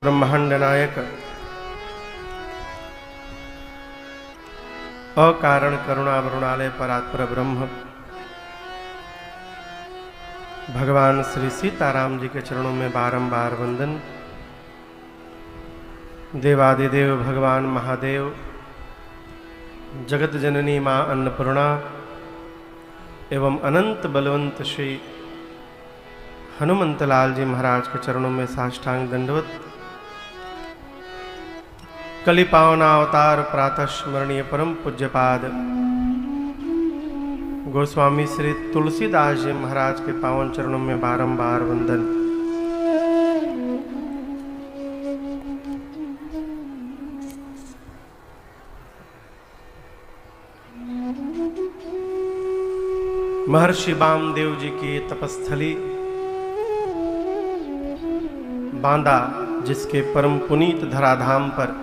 ब्रह्मांड नायक अकारण करुणा वरुणालय परात्पर ब्रह्म भगवान श्री सीताराम जी के चरणों में बारंबार वंदन। देवादिदेव भगवान महादेव, जगत जननी माँ अन्नपूर्णा एवं अनंत बलवंत श्री हनुमंत लाल जी महाराज के चरणों में साष्टांग दंडवत। कलि पावना अवतार प्रातः स्मरणीय परम पूज्यपाद गोस्वामी श्री तुलसीदास जी महाराज के पावन चरणों में बारंबार वंदन। महर्षि वामदेव जी की तपस्थली बांदा, जिसके परम पुनीत धराधाम पर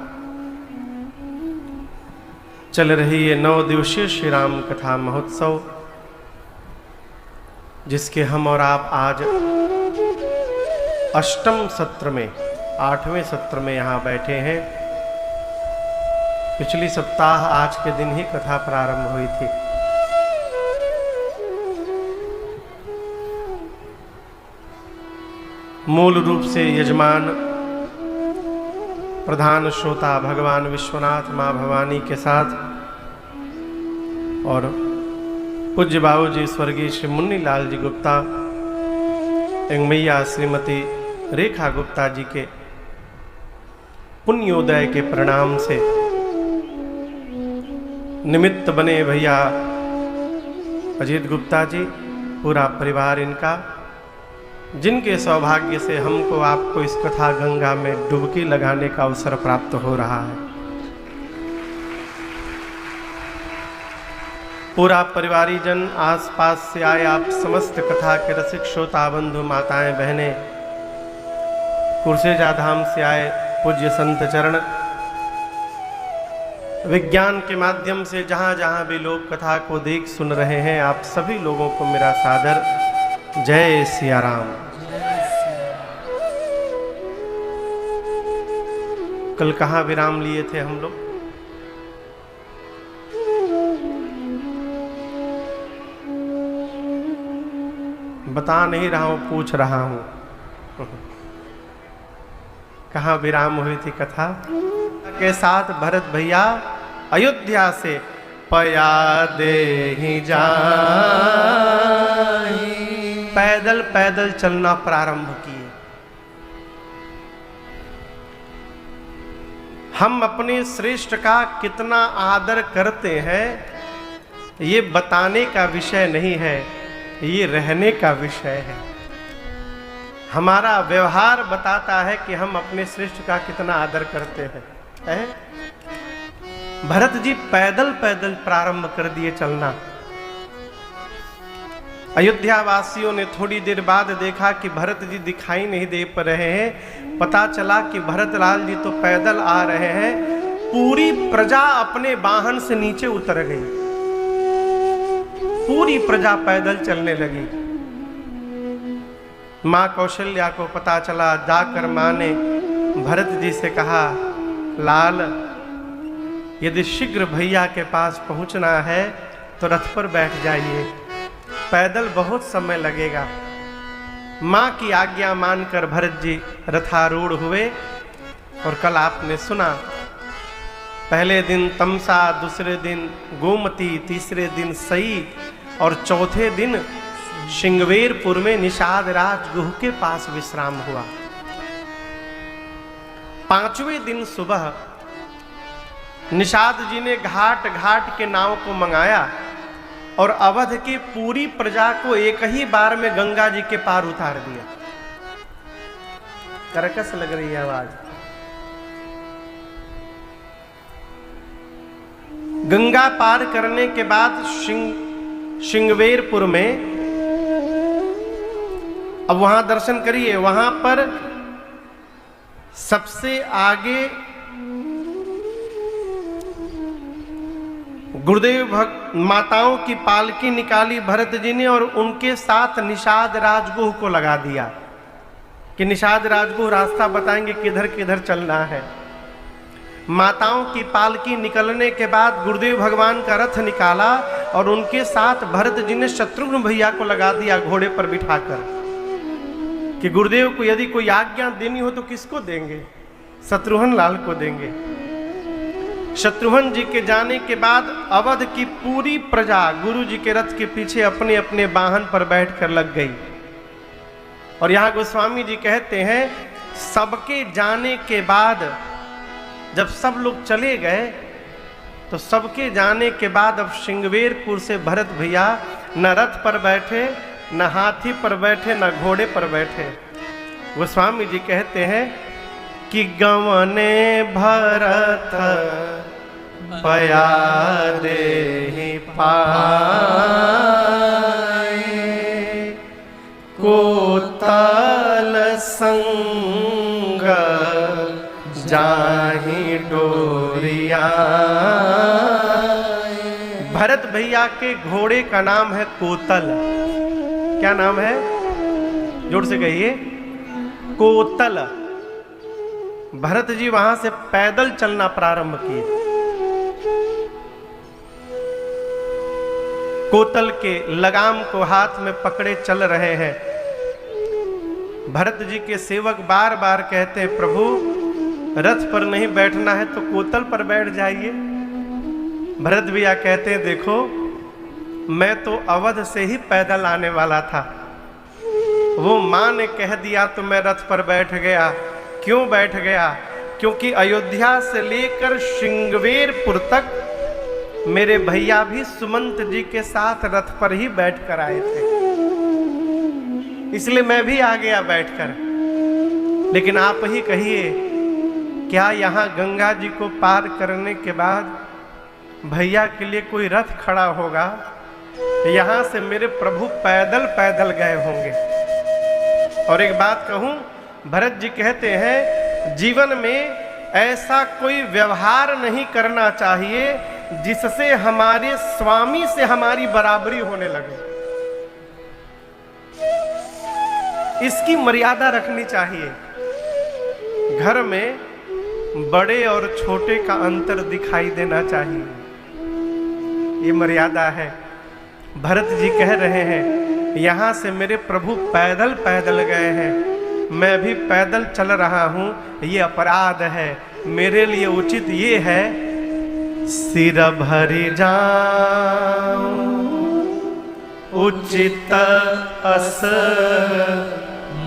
चल रही ये 9 दिवसीय श्री राम कथा महोत्सव, जिसके हम और आप आज 8वें सत्र में 8वें सत्र में यहाँ बैठे हैं। पिछली सप्ताह आज के दिन ही कथा प्रारंभ हुई थी। मूल रूप से यजमान प्रधान श्रोता भगवान विश्वनाथ माँ भवानी के साथ और पूज्य बाबू जी स्वर्गीय श्री मुन्नी लाल जी गुप्ता एवं मैया श्रीमती रेखा गुप्ता जी के पुण्योदय के परिणाम से निमित्त बने भैया अजीत गुप्ता जी, पूरा परिवार इनका, जिनके सौभाग्य से हमको आपको इस कथा गंगा में डुबकी लगाने का अवसर प्राप्त हो रहा है। पूरा परिवारी जन, आसपास से आए आप समस्त कथा के रसिक श्रोता बंधु माताएं बहनें, कुर्सेजा धाम से आए पूज्य संत चरण, विज्ञान के माध्यम से जहां जहां भी लोग कथा को देख सुन रहे हैं, आप सभी लोगों को मेरा सादर जय सिया राम। कल कहाँ विराम लिए थे हम लोग? बता नहीं रहा हूं, पूछ रहा हूं। कहाँ विराम हुई थी कथा के साथ? भरत भैया अयोध्या से पया दे ही जा पैदल पैदल चलना प्रारंभ किए। हम अपने श्रेष्ठ का कितना आदर करते हैं ये बताने का विषय नहीं है, ये रहने का विषय है। हमारा व्यवहार बताता है कि हम अपने श्रेष्ठ का कितना आदर करते हैं। भरत जी पैदल पैदल प्रारंभ कर दिए चलना। अयोध्या वासियों ने थोड़ी देर बाद देखा कि भरत जी दिखाई नहीं दे पा रहे हैं। पता चला कि भरत लाल जी तो पैदल आ रहे हैं। पूरी प्रजा अपने वाहन से नीचे उतर गई, पूरी प्रजा पैदल चलने लगी। माँ कौशल्या को पता चला, जाकर माँ ने भरत जी से कहा, लाल यदि शीघ्र भैया के पास पहुंचना है तो रथ पर बैठ जाइए, पैदल बहुत समय लगेगा। माँ की आज्ञा मानकर भरत जी रथारूढ़ हुए। और कल आपने सुना, पहले दिन तमसा, दूसरे दिन गोमती, तीसरे दिन सई और चौथे दिन श्रृंगवेरपुर में निषाद राज गुह के पास विश्राम हुआ। 5वें दिन सुबह निषाद जी ने घाट घाट के नाव को मंगाया और अवध की पूरी प्रजा को एक ही बार में गंगा जी के पार उतार दिया। करकस लग रही है आवाज। गंगा पार करने के बाद श्रृंगवेरपुर में, अब वहां दर्शन करिए, वहां पर सबसे आगे गुरुदेव माताओं की पालकी निकाली भरत जी ने और उनके साथ निषाद राजगुह को लगा दिया कि निषाद राजगुरु रास्ता बताएंगे किधर किधर चलना है। माताओं की पालकी निकलने के बाद गुरुदेव भगवान का रथ निकाला और उनके साथ भरत जी ने शत्रुघ्न भैया को लगा दिया घोड़े पर बिठाकर कि गुरुदेव को यदि कोई आज्ञा देनी हो तो किसको देंगे? शत्रुघ्न लाल को देंगे। शत्रुघ्न जी के जाने के बाद अवध की पूरी प्रजा गुरु जी के रथ के पीछे अपने अपने वाहन पर बैठकर लग गई। और यहाँ गोस्वामी जी कहते हैं सबके जाने के बाद जब सब लोग चले गए तो सबके जाने के बाद अब श्रृंगवेरपुर से भरत भैया न रथ पर बैठे, न हाथी पर बैठे, न घोड़े पर बैठे। गोस्वामी जी कहते हैं कि गवने भरत पया देहि पाए, कोतल संग जाहि डोरिया। भरत भैया के घोड़े का नाम है कोतल। क्या नाम है? जोर से कहिए, कोतल। भरत जी वहां से पैदल चलना प्रारंभ किए। कोतल के लगाम को हाथ में पकड़े चल रहे हैं। भरत जी के सेवक बार बार कहते हैं प्रभु रथ पर नहीं बैठना है तो कोतल पर बैठ जाइए। भरत भैया कहते हैं देखो मैं तो अवध से ही पैदल आने वाला था, वो माँ ने कह दिया तो मैं रथ पर बैठ गया। क्यों बैठ गया? क्योंकि अयोध्या से लेकर श्रृंगवेरपुर तक मेरे भैया भी सुमंत जी के साथ रथ पर ही बैठ कर आए थे, इसलिए मैं भी आ गया बैठकर। लेकिन आप ही कहिए क्या यहाँ गंगा जी को पार करने के बाद भैया के लिए कोई रथ खड़ा होगा? यहाँ से मेरे प्रभु पैदल पैदल गए होंगे। और एक बात कहूँ, भरत जी कहते हैं जीवन में ऐसा कोई व्यवहार नहीं करना चाहिए जिससे हमारे स्वामी से हमारी बराबरी होने लगे। इसकी मर्यादा रखनी चाहिए। घर में बड़े और छोटे का अंतर दिखाई देना चाहिए, ये मर्यादा है। भरत जी कह रहे हैं यहाँ से मेरे प्रभु पैदल पैदल गए हैं, मैं भी पैदल चल रहा हूँ, ये अपराध है। मेरे लिए उचित ये है सिर भरी जाऊं उचित अस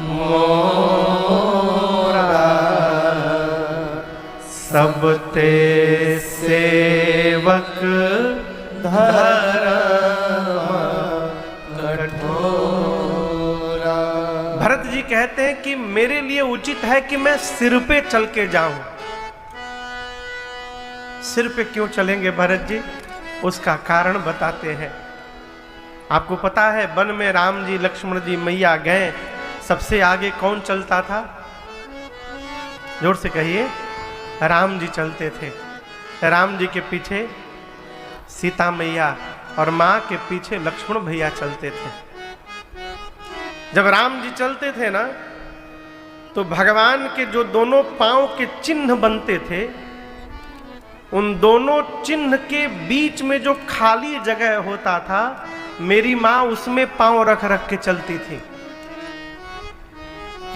मोरा, सब ते सेवक धर्म कठोरा। भरत जी कहते हैं कि मेरे लिए उचित है कि मैं सिर पे चल के जाऊं। सिर पे क्यों चलेंगे भरत जी? उसका कारण बताते हैं। आपको पता है वन में राम जी लक्ष्मण जी मैया गए, सबसे आगे कौन चलता था? जोर से कहिए। राम जी चलते थे। राम जी के पीछे सीता मैया और माँ के पीछे लक्ष्मण भैया चलते थे। जब राम जी चलते थे ना तो भगवान के जो दोनों पांव के चिन्ह बनते थे, उन दोनों चिन्ह के बीच में जो खाली जगह होता था मेरी माँ उसमें पांव रख रख के चलती थी।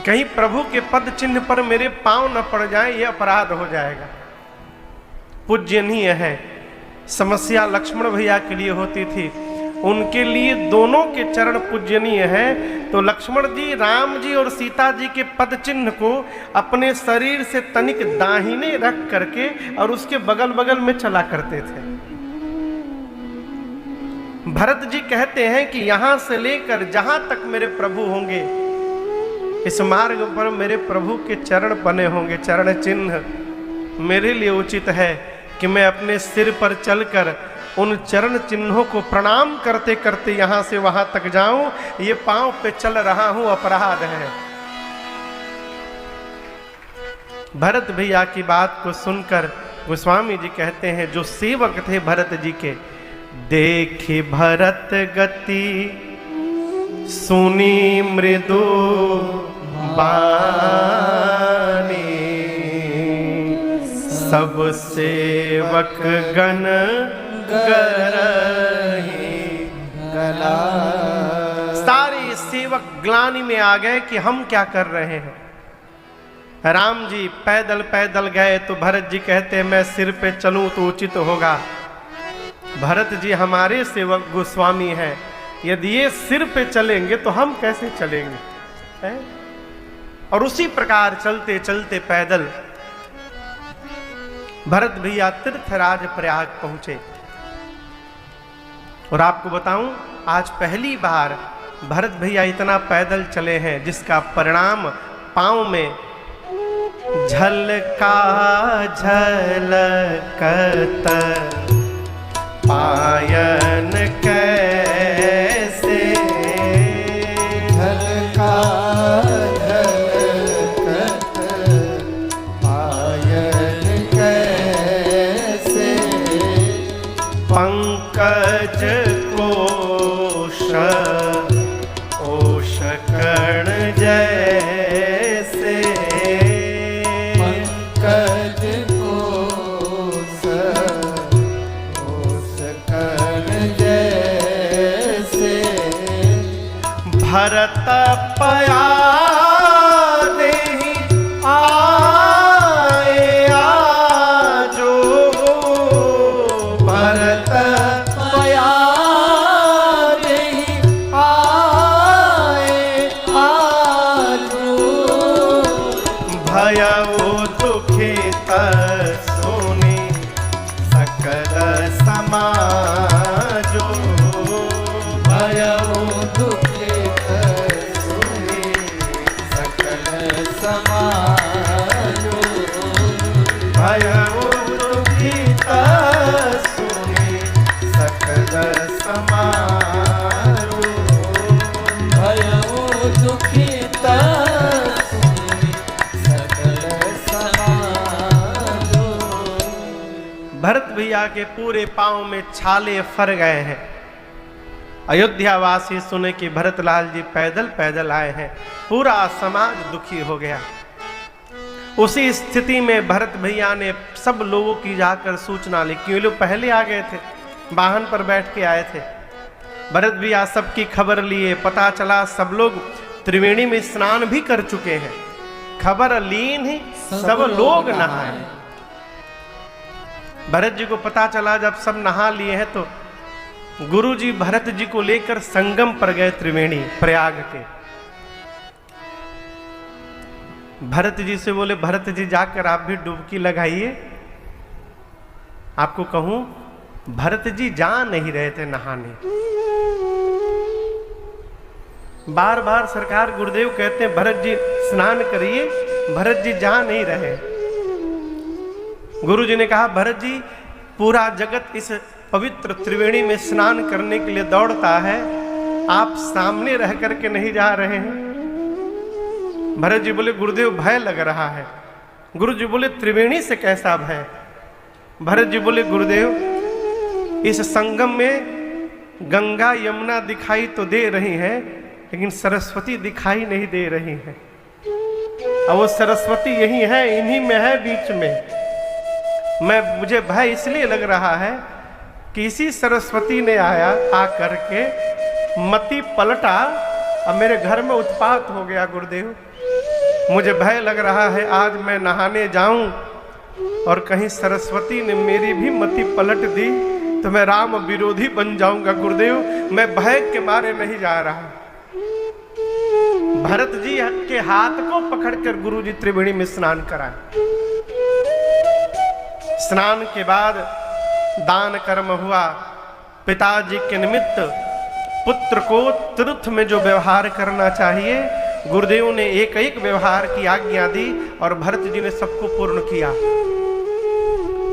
कहीं प्रभु के पद चिन्ह पर मेरे पांव न पड़ जाए, ये अपराध हो जाएगा। पूज्यनीय है। समस्या लक्ष्मण भैया के लिए होती थी, उनके लिए दोनों के चरण पूजनीय हैं। तो लक्ष्मण जी राम जी और सीता जी के पद चिन्ह को अपने शरीर से तनिक दाहिने रख करके और उसके बगल बगल में चला करते थे। भरत जी कहते हैं कि यहां से लेकर जहां तक मेरे प्रभु होंगे, इस मार्ग पर मेरे प्रभु के चरण बने होंगे, चरण चिन्ह। मेरे लिए उचित है कि मैं अपने सिर पर चलकर उन चरण चिन्हों को प्रणाम करते करते यहां से वहां तक जाऊं। ये पांव पे चल रहा हूं, अपराध है। भरत भैया की बात को सुनकर गोस्वामी जी कहते हैं जो सेवक थे भरत जी के, देखी भरत गति सुनी मृदु बानी, सब सेवक गण गरहि गला। सारे सेवक ग्लानि में आ गए कि हम क्या कर रहे हैं। राम जी पैदल पैदल गए तो भरत जी कहते मैं सिर पे चलूं तो उचित होगा। भरत जी हमारे सेवक गोस्वामी हैं, यदि ये सिर पे चलेंगे तो हम कैसे चलेंगे है? और उसी प्रकार चलते चलते पैदल भरत भैया तीर्थराज प्रयाग पहुंचे। और आपको बताऊं, आज पहली बार भरत भैया इतना पैदल चले हैं जिसका परिणाम पांव में झलका झलकत पायन कैसे, झलका झलकत पायन कैसे, पंकज कोश ओश कर्ण जैसे, पंकज कोश ओश कर्ण जैसे, भरत पया देहि आए आजो, भरत पया देहि आए आजो, भयउ दुखित सुनि सकल समाजो, भयउ दुखित सुनि सकल समाजो, भयउ दुखित सुनि सकल समाजो, भयउ दुखित सुनि सकल समाजो। भरत भैया के पूरे पांव में छाले फर गए हैं। अयोध्यावासी सुने कि भरतलाल जी पैदल पैदल आए हैं, पूरा समाज दुखी हो गया। उसी स्थिति में भरत भैया ने सब लोगों की जाकर सूचना ली, क्यों लोग पहले आ गए थे, वाहन पर बैठ के आए थे। भरत भैया सबकी खबर लिए, पता चला सब लोग त्रिवेणी में स्नान भी कर चुके हैं। खबर लीन ही सब लोग नहाए। भरत जी को पता चला जब सब नहा लिए हैं तो गुरु जी भरत जी को लेकर संगम पर गए त्रिवेणी प्रयाग के। भरत जी से बोले भरत जी जाकर आप भी डुबकी लगाइए। आपको कहूं भरत जी जा नहीं रहे थे नहाने। बार बार सरकार गुरुदेव कहते हैं भरत जी स्नान करिए, भरत जी जा नहीं रहे। गुरु जी ने कहा भरत जी पूरा जगत इस पवित्र त्रिवेणी में स्नान करने के लिए दौड़ता है, आप सामने रह करके नहीं जा रहे हैं। भरत जी बोले गुरुदेव भय लग रहा है। गुरु जी बोले त्रिवेणी से कैसा भय? भरत जी बोले गुरुदेव इस संगम में गंगा यमुना दिखाई तो दे रही है, लेकिन सरस्वती दिखाई नहीं दे रही है। और वो सरस्वती यही है, इन्हीं में है, बीच में। मुझे भय इसलिए लग रहा है कि इसी सरस्वती ने आकर के मति पलटा और मेरे घर में उत्पात हो गया। गुरुदेव मुझे भय लग रहा है आज मैं नहाने जाऊं और कहीं सरस्वती ने मेरी भी मति पलट दी तो मैं राम विरोधी बन जाऊंगा। गुरुदेव मैं भय के मारे नहीं जा रहा। भरत जी के हाथ को पकड़कर गुरु जी त्रिवेणी में स्नान कराए। स्नान के बाद दान कर्म हुआ। पिताजी के निमित्त पुत्र को तीर्थ में जो व्यवहार करना चाहिए गुरुदेव ने एक एक व्यवहार की आज्ञा दी और भरत जी ने सबको पूर्ण किया।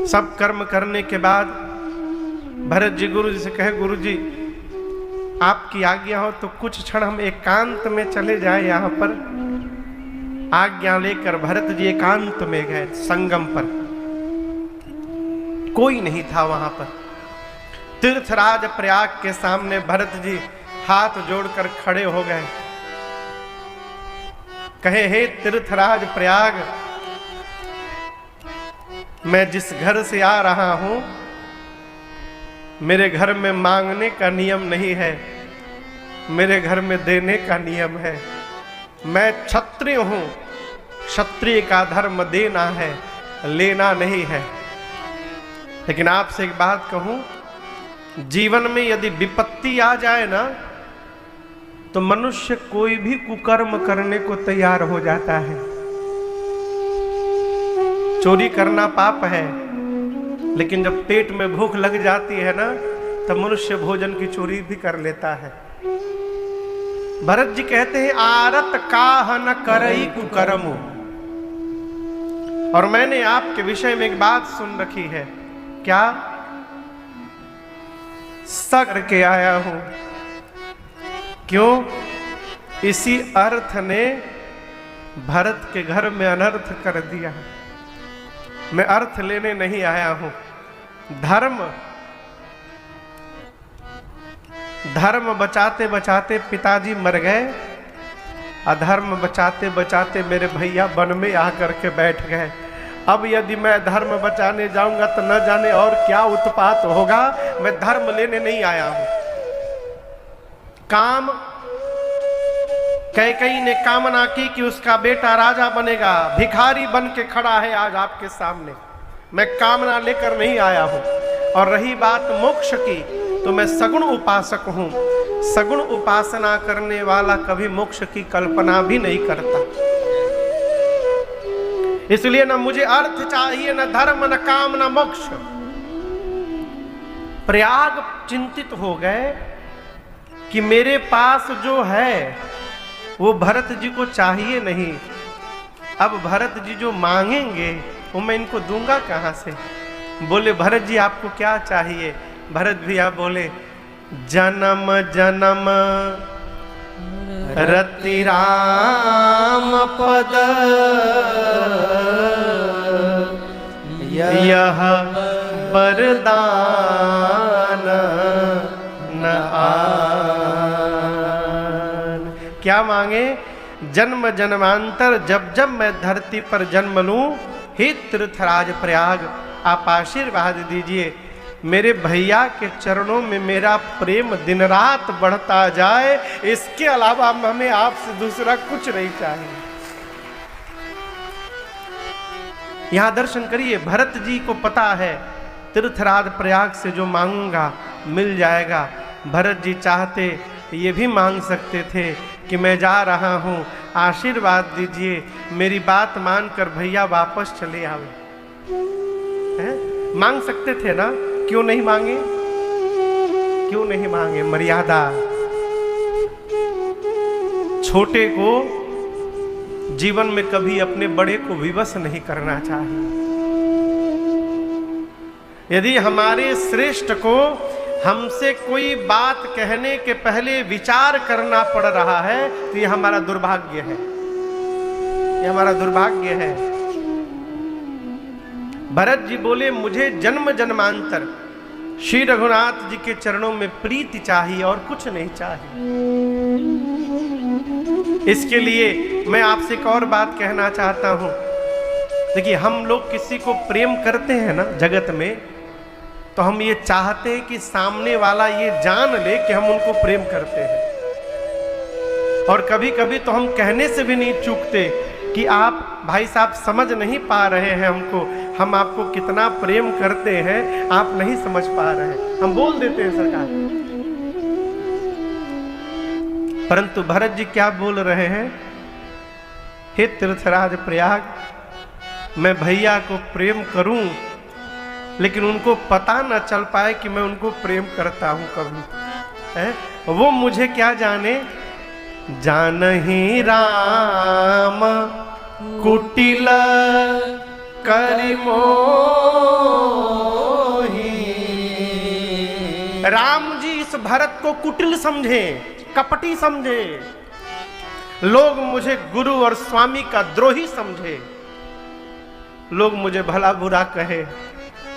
सब कर्म करने के बाद भरत जी गुरु जी से कहे गुरु जी आपकी आज्ञा हो तो कुछ क्षण हम एकांत में चले जाएं। यहाँ पर आज्ञा लेकर भरत जी एकांत में गए। संगम पर कोई नहीं था। वहां पर तीर्थराज प्रयाग के सामने भरत जी हाथ जोड़कर खड़े हो गए। कहे हे तीर्थराज प्रयाग, मैं जिस घर से आ रहा हूं मेरे घर में मांगने का नियम नहीं है, मेरे घर में देने का नियम है। मैं क्षत्रिय हूं, क्षत्रिय का धर्म देना है, लेना नहीं है। लेकिन आपसे एक बात कहूं, जीवन में यदि विपत्ति आ जाए ना तो मनुष्य कोई भी कुकर्म करने को तैयार हो जाता है। चोरी करना पाप है, लेकिन जब पेट में भूख लग जाती है ना तब मनुष्य भोजन की चोरी भी कर लेता है। भरत जी कहते हैं आरत काह न करई कुकर्म। और मैंने आपके विषय में एक बात सुन रखी है। क्या? सकर के आया हूं। क्यों? इसी अर्थ ने भरत के घर में अनर्थ कर दिया। मैं अर्थ लेने नहीं आया हूं। धर्म बचाते बचाते पिताजी मर गए, अधर्म बचाते बचाते मेरे भैया वन में आकर के बैठ गए। अब यदि मैं धर्म बचाने जाऊंगा तो न जाने और क्या उत्पात होगा। मैं धर्म लेने नहीं आया हूं। काम कैकेयी ने कामना की कि उसका बेटा राजा बनेगा, भिखारी बन के खड़ा है आज आपके सामने। मैं कामना लेकर नहीं आया हूं। और रही बात मोक्ष की, तो मैं सगुण उपासक हूं। सगुण उपासना करने वाला कभी मोक्ष की कल्पना भी नहीं करता। इसलिए न मुझे अर्थ चाहिए, न धर्म, न काम, न मोक्ष। प्रयाग चिंतित हो गए कि मेरे पास जो है वो भरत जी को चाहिए नहीं। अब भरत जी जो मांगेंगे वो मैं इनको दूंगा कहां से। बोले भरत जी आपको क्या चाहिए? भरत भैया बोले जन्म जन्म रति राम पद यह वरदान न आन। क्या मांगे? जन्म जन्मांतर जब जब मैं धरती पर जन्म लूं, हे तीर्थराज प्रयाग आप आशीर्वाद दीजिए, मेरे भैया के चरणों में मेरा प्रेम दिन रात बढ़ता जाए। इसके अलावा हमें आपसे दूसरा कुछ नहीं चाहिए। यहां दर्शन करिए, भरत जी को पता है तीर्थराज प्रयाग से जो मांगूंगा मिल जाएगा। भरत जी चाहते ये भी मांग सकते थे कि मैं जा रहा हूं, आशीर्वाद दीजिए, मेरी बात मानकर भैया वापस चले आवे। मांग सकते थे ना, क्यों नहीं मांगे? क्यों नहीं मांगे? मर्यादा। छोटे को जीवन में कभी अपने बड़े को विवश नहीं करना चाहिए। यदि हमारे श्रेष्ठ को हमसे कोई बात कहने के पहले विचार करना पड़ रहा है तो यह हमारा दुर्भाग्य है। यह हमारा दुर्भाग्य है। भरत जी बोले मुझे जन्म जन्मांतर श्री रघुनाथ जी के चरणों में प्रीति चाहिए और कुछ नहीं चाहिए। इसके लिए मैं आपसे एक और बात कहना चाहता हूं। देखिए, हम लोग किसी को प्रेम करते हैं ना जगत में, तो हम ये चाहते हैं कि सामने वाला ये जान ले कि हम उनको प्रेम करते हैं। और कभी कभी तो हम कहने से भी नहीं चूकते कि आप भाई साहब समझ नहीं पा रहे हैं हमको, हम आपको कितना प्रेम करते हैं, आप नहीं समझ पा रहे हैं। हम बोल देते हैं सरकार। परंतु भरत जी क्या बोल रहे हैं? हे तीर्थराज प्रयाग, मैं भैया को प्रेम करूं, लेकिन उनको पता न चल पाए कि मैं उनको प्रेम करता हूं कभी। वो मुझे क्या जाने? जानहि राम कुटिल करि मोहि। राम जी इस भरत को कुटिल समझे, कपटी समझे, लोग मुझे गुरु और स्वामी का द्रोही समझे, लोग मुझे भला बुरा कहे,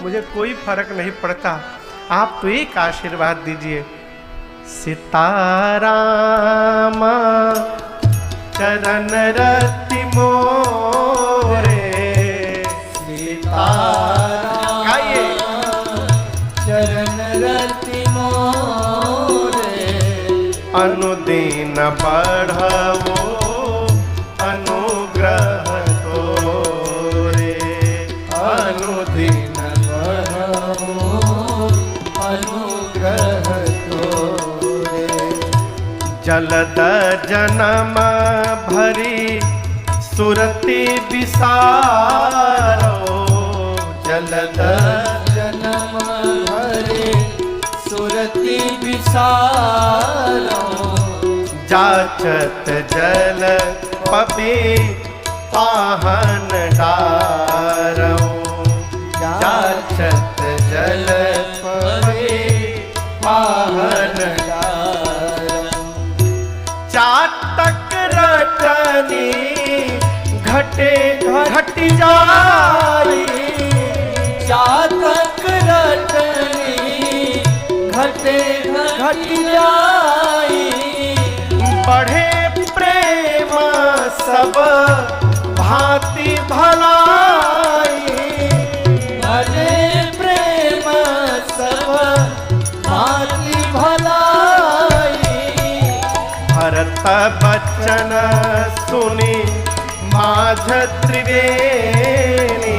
मुझे कोई फर्क नहीं पड़ता। आप तो एक आशीर्वाद दीजिए, सीताराम चरण रति मोरे। सीताराम गाइए। चरण रति मोरे। अनुदीन बढ़वो अनुग्रह तोरे। अनुदीन बढ़वो अनुग्रह तोरे। जलद जन्म भरी सुरति विसारो। जलद जन्म भरे सुरति विसारो। जाचत जल पपी पाहन डारो। जाचत जल पवे पाहन डारो। चाटक रटनी घटे घट जाई। चातक रटनी घटे घट जाई। बढ़े प्रेम सब भांति भलाई। भले प्रेम सब भांति भलाई। भरत बचन सुनी माझ त्रिवेणी।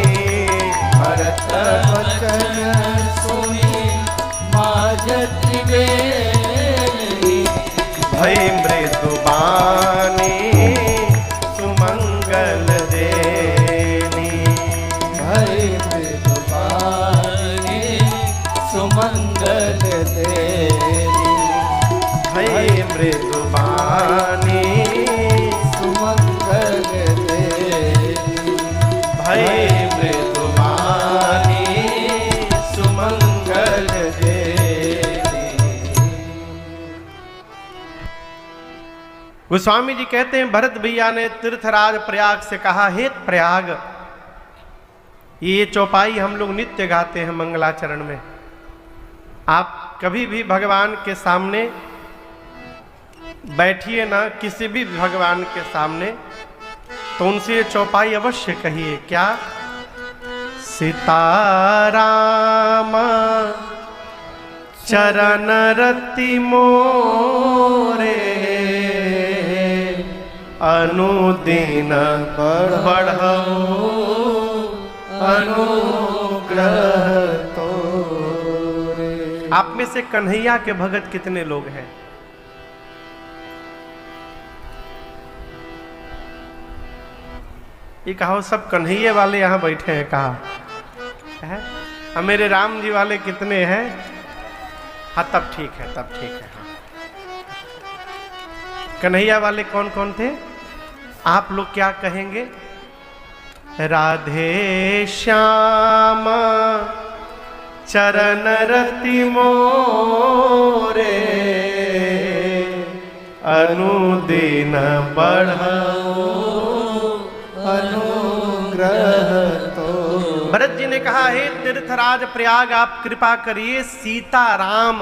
भरत वचन सुनी माझ त्रिवेणी। भई मृदुबानी सुमंगल देनी। भई मृदुबानी सुमंगल देनी। भई मृदुबानी सुमंगल देनी। भई मृदुबानी सुमंगल देनी। गोस्वामी जी कहते हैं भरत भैया ने तीर्थराज प्रयाग से कहा, हे प्रयाग, ये चौपाई हम लोग नित्य गाते हैं मंगलाचरण में। आप कभी भी भगवान के सामने बैठिए ना, किसी भी भगवान के सामने, तो उनसे ये चौपाई अवश्य कहिए। क्या? सीताराम चरण रति मोरे। अनुदीन बढ़ो अनुग्रह तोरे। आप में से कन्हैया के भगत कितने लोग हैं? ये कहो सब कन्हैया वाले यहाँ बैठे हैं, कहा है? और मेरे राम जी वाले कितने हैं? हाँ तब ठीक है, तब ठीक है। हाँ। कन्हैया वाले कौन कौन थे? आप लोग क्या कहेंगे? राधे श्याम चरण रति मोरे। अनुदीन बढ़ो अनुग्रह तो। भरत जी ने कहा, हे तीर्थराज प्रयाग, आप कृपा करिए सीताराम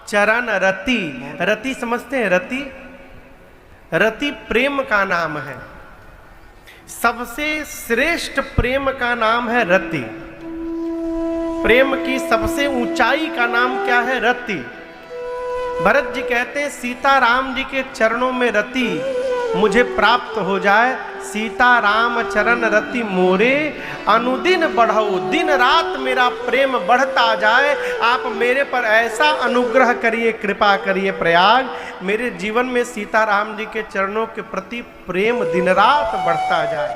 चरण रति। रति समझते हैं? रति, रति प्रेम का नाम है। सबसे श्रेष्ठ प्रेम का नाम है रति। प्रेम की सबसे ऊंचाई का नाम क्या है? रति। भरत जी कहते हैं सीताराम जी के चरणों में रति मुझे प्राप्त हो जाए। सीताराम चरण रति मोरे। अनुदिन बढ़ो, दिन रात मेरा प्रेम बढ़ता जाए। आप मेरे पर ऐसा अनुग्रह करिए, कृपा करिए प्रयाग, मेरे जीवन में सीताराम जी के चरणों के प्रति प्रेम दिन रात बढ़ता जाए।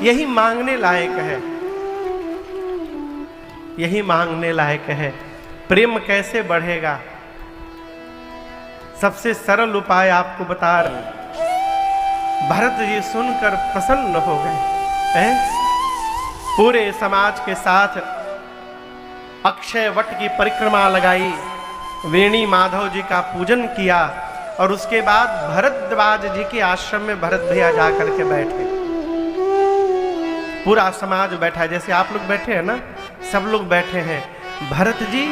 यही मांगने लायक है, यही मांगने लायक है। प्रेम कैसे बढ़ेगा? सबसे सरल उपाय आपको बता रहे। भरत जी सुनकर प्रसन्न हो गए। पूरे समाज के साथ अक्षय वट की परिक्रमा लगाई, वेणी माधव जी का पूजन किया और उसके बाद भरद्वाज जी के आश्रम में भरत भैया जाकर के बैठे। पूरा समाज बैठा, जैसे आप लोग बैठे हैं ना, सब लोग बैठे हैं। भरत जी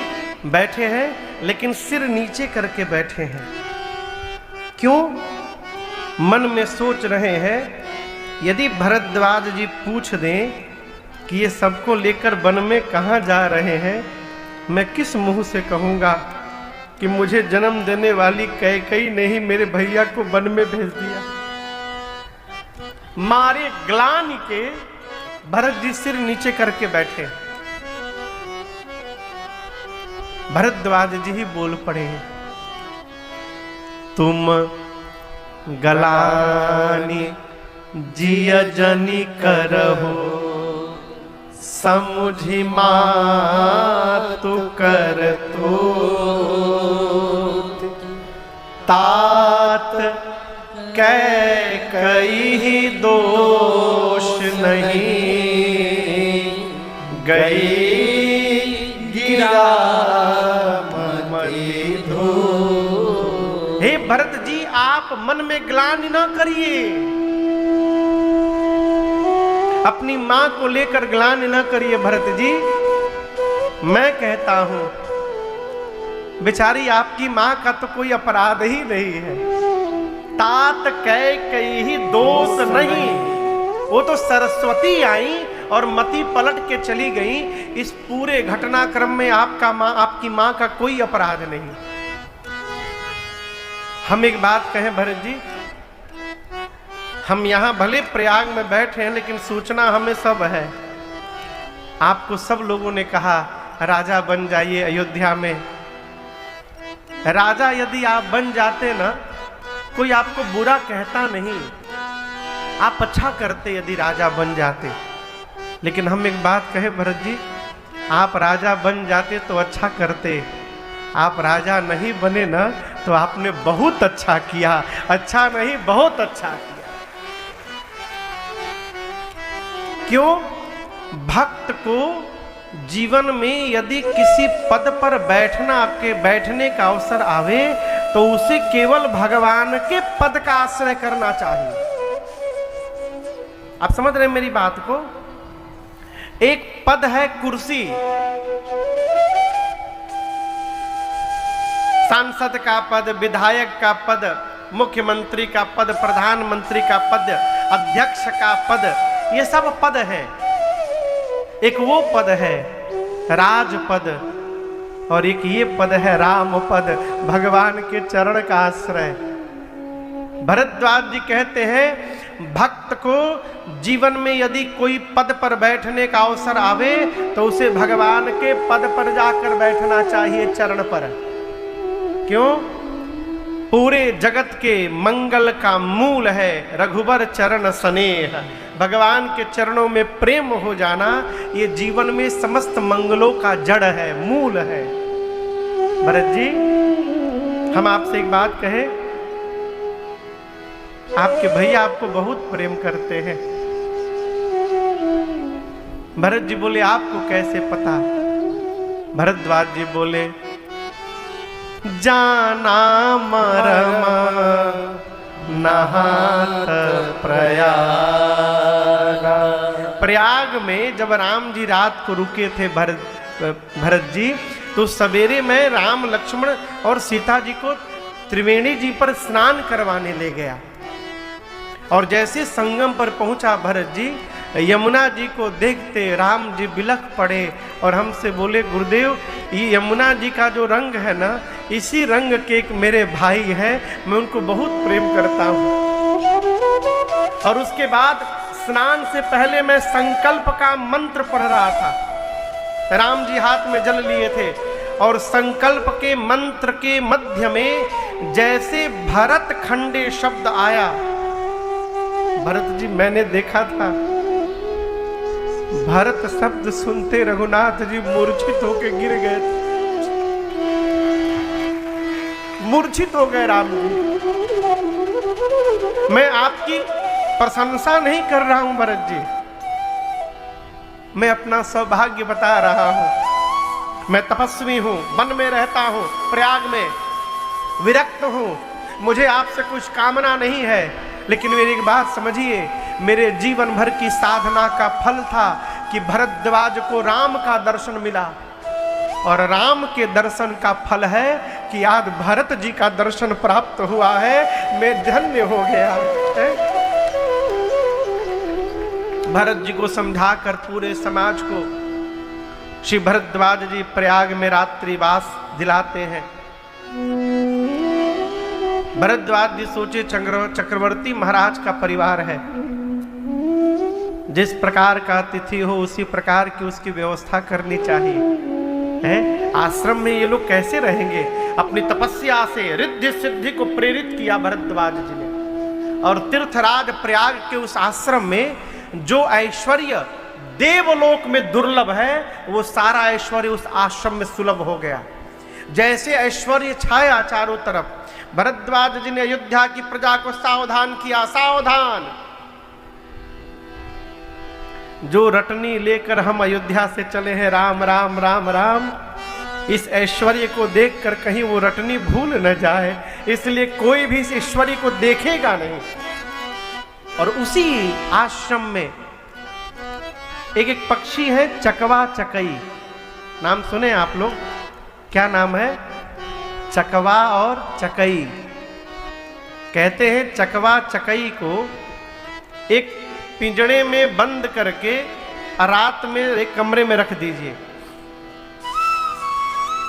बैठे हैं लेकिन सिर नीचे करके बैठे हैं। क्यों मन में सोच रहे हैं, यदि भरद्वाज जी पूछ दें कि ये सबको लेकर वन में कहाँ जा रहे हैं, मैं किस मुंह से कहूँगा कि मुझे जन्म देने वाली कैकेयी ने ही मेरे भैया को वन में भेज दिया। मारे ग्लानि के भरत जी सिर नीचे करके बैठे। भरद्वाज जी ही बोल पड़े, तुम गलानि जिय जनि करहो, समुझि मातु करतो, तात कैकेयी दोष नहीं, गई गिरा मति धो। हे भरत जी, आप मन में ग्लानि न करिए, अपनी मां को लेकर ग्लानि न करिए। भरत जी, मैं कहता हूं, बेचारी आपकी मां का तो कोई अपराध ही नहीं है। तात कैकेयी दोष नहीं, वो तो सरस्वती आई और मति पलट के चली गई। इस पूरे घटनाक्रम में आपकी मां का कोई अपराध नहीं। हम एक बात कहें भरत जी, हम यहां भले प्रयाग में बैठे हैं, लेकिन सूचना हमें सब है। आपको सब लोगों ने कहा राजा बन जाइए अयोध्या में। राजा यदि आप बन जाते ना, कोई आपको बुरा कहता नहीं, आप अच्छा करते यदि राजा बन जाते। लेकिन हम एक बात कहें भरत जी, आप राजा बन जाते तो अच्छा करते, आप राजा नहीं बने ना तो आपने बहुत अच्छा किया। अच्छा नहीं, बहुत अच्छा किया। क्यों? भक्त को जीवन में यदि किसी पद पर बैठने का अवसर आवे तो उसे केवल भगवान के पद का आश्रय करना चाहिए। आप समझ रहे हैं मेरी बात को? एक पद है कुर्सी, सांसद का पद, विधायक का पद, मुख्यमंत्री का पद, प्रधानमंत्री का पद, अध्यक्ष का पद, ये सब पद है। एक वो पद है राजपद और एक ये पद है राम पद, भगवान के चरण का आश्रय। भरद्वाज जी कहते हैं भक्त को जीवन में यदि कोई पद पर बैठने का अवसर आवे तो उसे भगवान के पद पर जाकर बैठना चाहिए, चरण पर। क्यों? पूरे जगत के मंगल का मूल है रघुबर चरण स्नेह। भगवान के चरणों में प्रेम हो जाना ये जीवन में समस्त मंगलों का जड़ है, मूल है। भरत जी, हम आपसे एक बात कहें, आपके भैया आपको बहुत प्रेम करते हैं। भरत जी बोले आपको कैसे पता? भरद्वाज जी बोले जाना मरमा नहात प्रयाग में जब राम जी रात को रुके थे भरत जी, तो सवेरे में राम, लक्ष्मण और सीता जी को त्रिवेणी जी पर स्नान करवाने ले गया। और जैसे संगम पर पहुंचा भरत जी, यमुना जी को देखते राम जी बिलख पड़े और हमसे बोले गुरुदेव, ये यमुना जी का जो रंग है ना, इसी रंग के एक मेरे भाई हैं, मैं उनको बहुत प्रेम करता हूँ। और उसके बाद स्नान से पहले मैं संकल्प का मंत्र पढ़ रहा था। राम जी हाथ में जल लिए थे और संकल्प के मंत्र के मध्य में जैसे भरत खंडे शब्द आया, भरत जी मैंने देखा था, भरत शब्द सुनते रघुनाथ जी मूर्छित होकर गिर गए, मूर्छित हो गए राम जी। मैं आपकी प्रशंसा नहीं कर रहा हूं भरत जी, मैं अपना सौभाग्य बता रहा हूं। मैं तपस्वी हूं, वन में रहता हूं, प्रयाग में विरक्त हूं, मुझे आपसे कुछ कामना नहीं है। लेकिन मेरी एक बात समझिए, मेरे जीवन भर की साधना का फल था कि भरद्वाज को राम का दर्शन मिला, और राम के दर्शन का फल है कि आज भरत जी का दर्शन प्राप्त हुआ है, मैं धन्य हो गया है। भरत जी को समझाकर पूरे समाज को श्री भरद्वाज जी प्रयाग में रात्रिवास दिलाते हैं। भरद्वाज जी सोचे चक्रवर्ती महाराज का परिवार है, जिस प्रकार का अतिथि हो उसी प्रकार की उसकी व्यवस्था करनी चाहिए है। आश्रम में ये लोग कैसे रहेंगे? अपनी तपस्या से रिद्धि सिद्धि को प्रेरित किया भरद्वाज जी ने, और तीर्थराज प्रयाग के उस आश्रम में जो ऐश्वर्य देवलोक में दुर्लभ है, वो सारा ऐश्वर्य उस आश्रम में सुलभ हो गया। जैसे ऐश्वर्य छाया चारों तरफ, भरद्वाज जी ने अयोध्या की प्रजा को सावधान किया, सावधान, जो रटनी लेकर हम अयोध्या से चले हैं, राम राम राम राम, इस ऐश्वर्य को देखकर कहीं वो रटनी भूल न जाए, इसलिए कोई भी इस ऐश्वर्य को देखेगा नहीं। और उसी आश्रम में एक पक्षी है, चकवा चकई, नाम सुने आप लोग? क्या नाम है? चकवा और चकई। कहते हैं चकवा चकई को एक पिंजड़े में बंद करके रात में एक कमरे में रख दीजिए,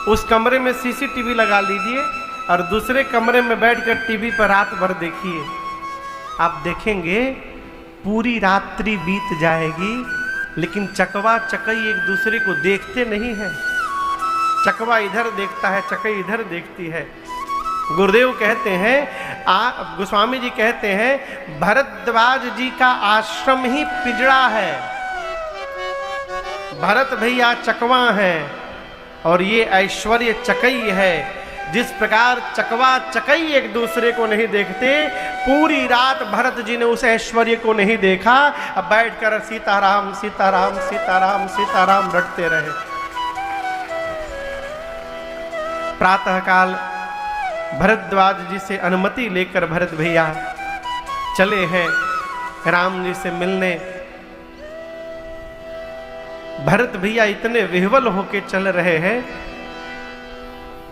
उस कमरे में सीसीटीवी लगा लीजिए और दूसरे कमरे में बैठकर टीवी पर रात भर देखिए। आप देखेंगे पूरी रात्रि बीत जाएगी, लेकिन चकवा चकई एक दूसरे को देखते नहीं है। चकवा इधर देखता है, चकई इधर देखती है। गुरुदेव कहते हैं, गोस्वामी जी कहते हैं, भरद्वाज जी का आश्रम ही पिंजड़ा है, भरत भैया चकवा है और ये ऐश्वर्य चकई है। जिस प्रकार चकवा चकई एक दूसरे को नहीं देखते, पूरी रात भरत जी ने उस ऐश्वर्य को नहीं देखा, अब बैठकर सीताराम सीताराम सीताराम सीताराम रटते रहे। प्रातःकाल भरद्वाज जी से अनुमति लेकर भरत भैया चले हैं राम जी से मिलने। भरत भैया इतने विह्वल होके चल रहे हैं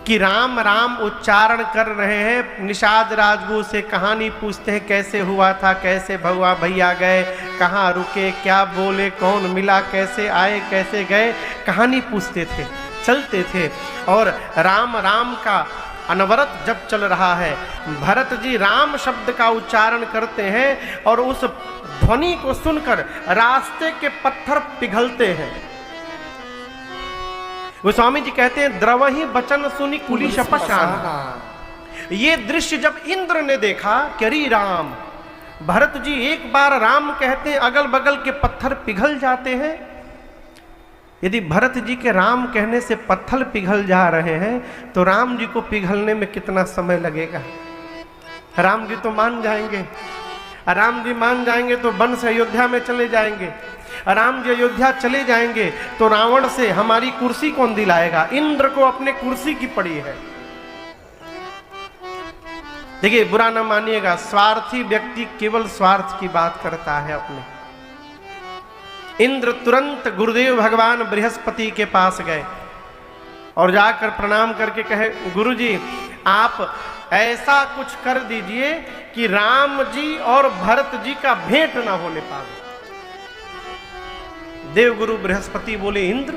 कि राम राम उच्चारण कर रहे हैं। निषाद राजगुरु से कहानी पूछते हैं, कैसे हुआ था, कैसे भगवा भैया गए, कहाँ रुके, क्या बोले, कौन मिला, कैसे आए, कैसे गए, कहानी पूछते थे, चलते थे। और राम राम का अनवरत जब चल रहा है। भरत जी राम शब्द का उच्चारण करते हैं और उस ध्वनि को सुनकर रास्ते के पत्थर पिघलते हैं। गोस्वामी जी कहते हैं, द्रवहि बचन सुनी कुली शपशान। ये दृश्य जब इंद्र ने देखा कि अरे राम, भरत जी एक बार राम कहते हैं, अगल बगल के पत्थर पिघल जाते हैं। यदि भरत जी के राम कहने से पत्थर पिघल जा रहे हैं, तो राम जी को पिघलने में कितना समय लगेगा? राम जी तो मान जाएंगे, राम जी मान जाएंगे तो वन से अयोध्या में चले जाएंगे। राम जी अयोध्या चले जाएंगे तो रावण से हमारी कुर्सी कौन दिलाएगा? इंद्र को अपने कुर्सी की पड़ी है। देखिए, बुरा ना मानिएगा, स्वार्थी व्यक्ति केवल स्वार्थ की बात करता है अपने। इंद्र तुरंत गुरुदेव भगवान बृहस्पति के पास गए और जाकर प्रणाम करके कहे, गुरुजी आप ऐसा कुछ कर दीजिए कि राम जी और भरत जी का भेंट ना होने पाए। देवगुरु बृहस्पति बोले, इंद्र,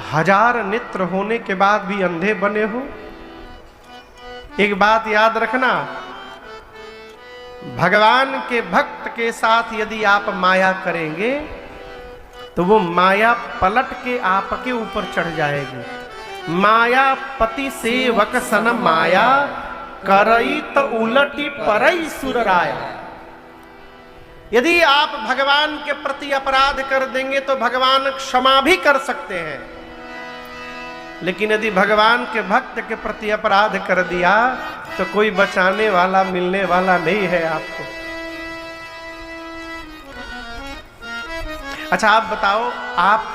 1000 नेत्र होने के बाद भी अंधे बने हो? एक बात याद रखना, भगवान के भक्त के साथ यदि आप माया करेंगे तो वो माया पलट के आपके ऊपर चढ़ जाएगी। माया पति सेवक सन माया, करई तो उलटी परई सुरराया। यदि आप भगवान के प्रति अपराध कर देंगे तो भगवान क्षमा भी कर सकते हैं, लेकिन यदि भगवान के भक्त के प्रति अपराध कर दिया तो कोई बचाने वाला मिलने वाला नहीं है आपको। अच्छा, आप बताओ, आप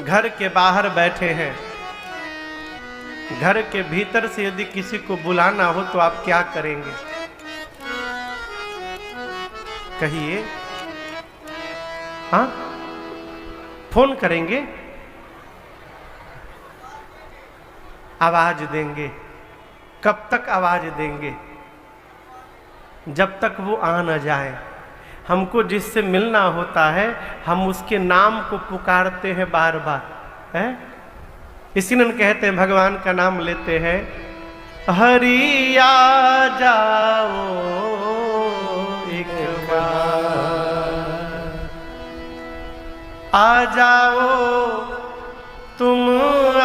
घर के बाहर बैठे हैं, घर के भीतर से यदि किसी को बुलाना हो तो आप क्या करेंगे? कहिए। हाँ, फोन करेंगे? आवाज देंगे। कब तक आवाज देंगे? जब तक वो आ न जाए। हमको जिससे मिलना होता है हम उसके नाम को पुकारते हैं बार बार, है? इसीलिए कहते हैं, भगवान का नाम लेते हैं, हरि आ जाओ एक बार, आ जाओ तुम, आ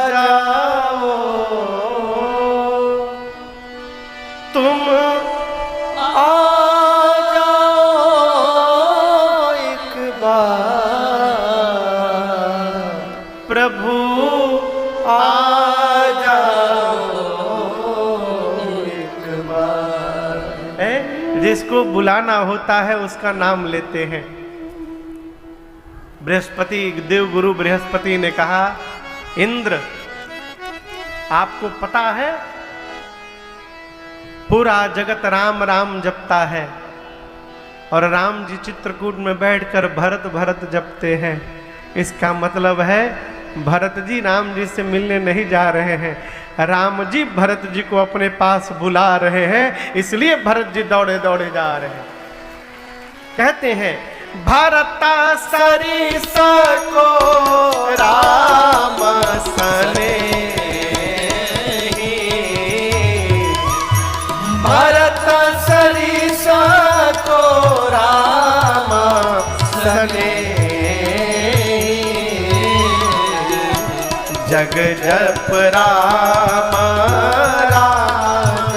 जाओ तुम, आ जाओ एक बार, प्रभु आ जाओ एक बार। है। जिसको बुलाना होता है उसका नाम लेते हैं। बृहस्पति, देव गुरु बृहस्पति ने कहा, इंद्र आपको पता है पूरा जगत राम राम जपता है और राम जी चित्रकूट में बैठकर भरत भरत जपते हैं। इसका मतलब है भरत जी राम जी से मिलने नहीं जा रहे हैं, राम जी भरत जी को अपने पास बुला रहे हैं, इसलिए भरत जी दौड़े दौड़े जा रहे हैं। कहते हैं, भरत सरिस को राम सने, भरत सरिस को राम सने, जग जप राम राम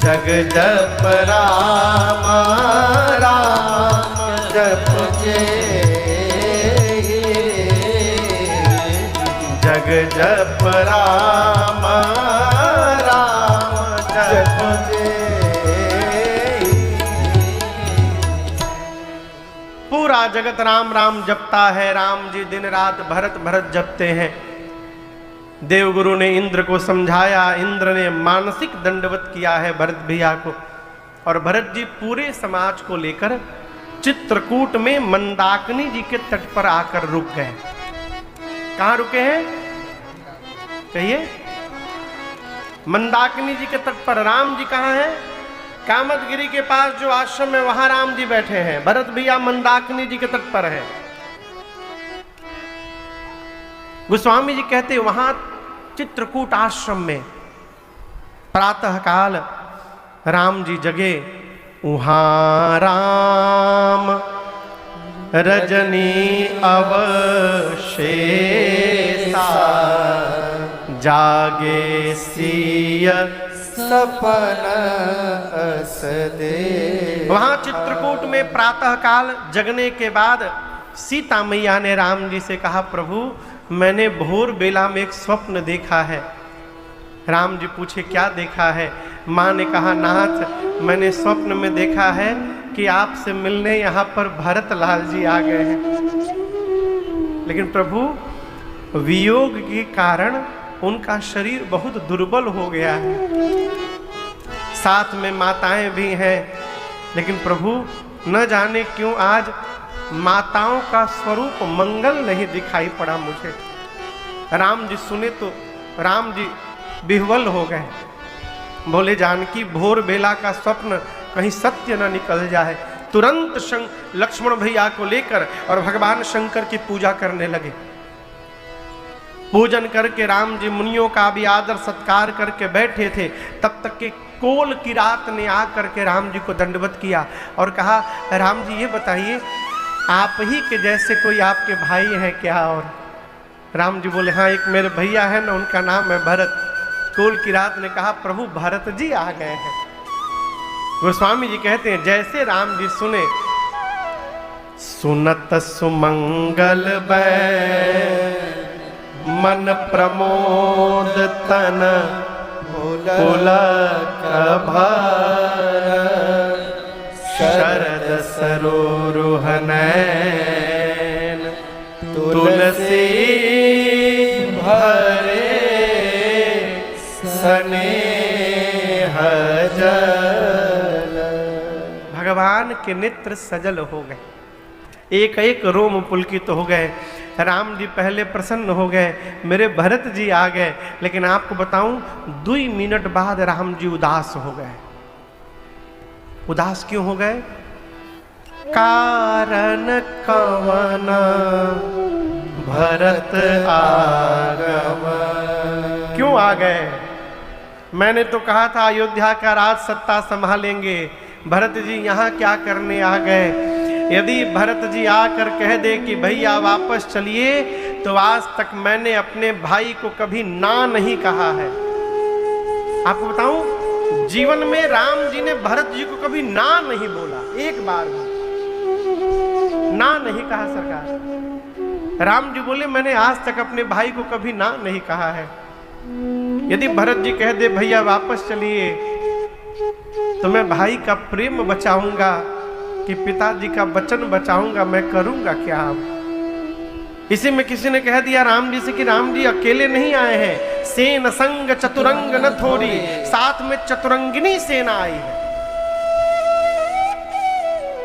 जग जप राम राम जप जे, जग जप राम राम जप जे। पूरा जगत राम राम जपता है, राम जी दिन रात भरत भरत जपते हैं। देवगुरु ने इंद्र को समझाया, इंद्र ने मानसिक दंडवत किया है भरत भैया को, और भरत जी पूरे समाज को लेकर चित्रकूट में मंदाकिनी जी के तट पर आकर रुक गए। कहाँ रुके हैं कहिए? मंदाकिनी जी के तट पर। राम जी कहाँ हैं? कामतगिरी के पास जो आश्रम है वहां राम जी बैठे हैं, भरत भैया मंदाकिनी जी के तट पर है। गोस्वामी जी कहते हैं, वहां चित्रकूट आश्रम में प्रातः काल राम जी जगे, वहां राम रजनी अवशेषा, जागे सिय सपन अस दे। वहां चित्रकूट में प्रातः काल जगने के बाद सीता मैया ने राम जी से कहा, प्रभु मैंने भोर बेला में एक स्वप्न देखा है। राम जी पूछे, क्या देखा है? माँ ने कहा, नाथ मैंने स्वप्न में देखा है कि आपसे मिलने यहाँ पर भरत लाल जी आ गए हैं, लेकिन प्रभु वियोग के कारण उनका शरीर बहुत दुर्बल हो गया है, साथ में माताएं भी हैं, लेकिन प्रभु न जाने क्यों आज माताओं का स्वरूप मंगल नहीं दिखाई पड़ा मुझे। राम जी सुने तो राम जी विह्वल हो गए, बोले, जानकी भोर बेला का स्वप्न कहीं सत्य न निकल जाए। तुरंत लक्ष्मण भैया को लेकर और भगवान शंकर की पूजा करने लगे। पूजन करके राम जी मुनियों का भी आदर सत्कार करके बैठे थे, तब तक के कोल की रात ने आकर के राम जी को दंडवत किया और कहा, राम जी ये बताइए, आप ही के जैसे कोई आपके भाई हैं क्या? और राम जी बोले, हाँ एक मेरे भैया है ना, उनका नाम है भरत। कोल की रात ने कहा, प्रभु भरत जी आ गए हैं। गोस्वामी जी कहते हैं, जैसे राम जी सुने, सुनत सुमंगल बै मन प्रमोद तन पुलक भर, शरद सरोरुह नैन तुलसी भरे स्नेह जल। भगवान के नेत्र सजल हो गए। एक एक रोम पुलकित हो गए। राम जी पहले प्रसन्न हो गए, मेरे भरत जी आ गए। लेकिन आपको बताऊं 2 मिनट बाद राम जी उदास हो गए। उदास क्यों हो गए? कारण कवन भरत आगम। क्यों आ गए? मैंने तो कहा था अयोध्या का राज सत्ता संभालेंगे, भरत जी यहाँ क्या करने आ गए? यदि भरत जी आकर कह दे कि भैया वापस चलिए, तो आज तक मैंने अपने भाई को कभी ना नहीं कहा है। आपको बताऊं, जीवन में राम जी ने भरत जी को कभी ना नहीं बोला, एक बार भी ना नहीं कहा। सरकार राम जी बोले मैंने आज तक अपने भाई को कभी ना नहीं कहा है। यदि भरत जी कह दे भैया वापस चलिए, तो मैं भाई का प्रेम बचाऊंगा कि पिताजी का वचन बचाऊंगा, मैं करूंगा क्या? इसी में किसी ने कह दिया राम जी से कि राम जी अकेले नहीं आए हैं, सेन संग चतुरंग न थोड़ी, साथ में चतुरंगिनी सेना आई है।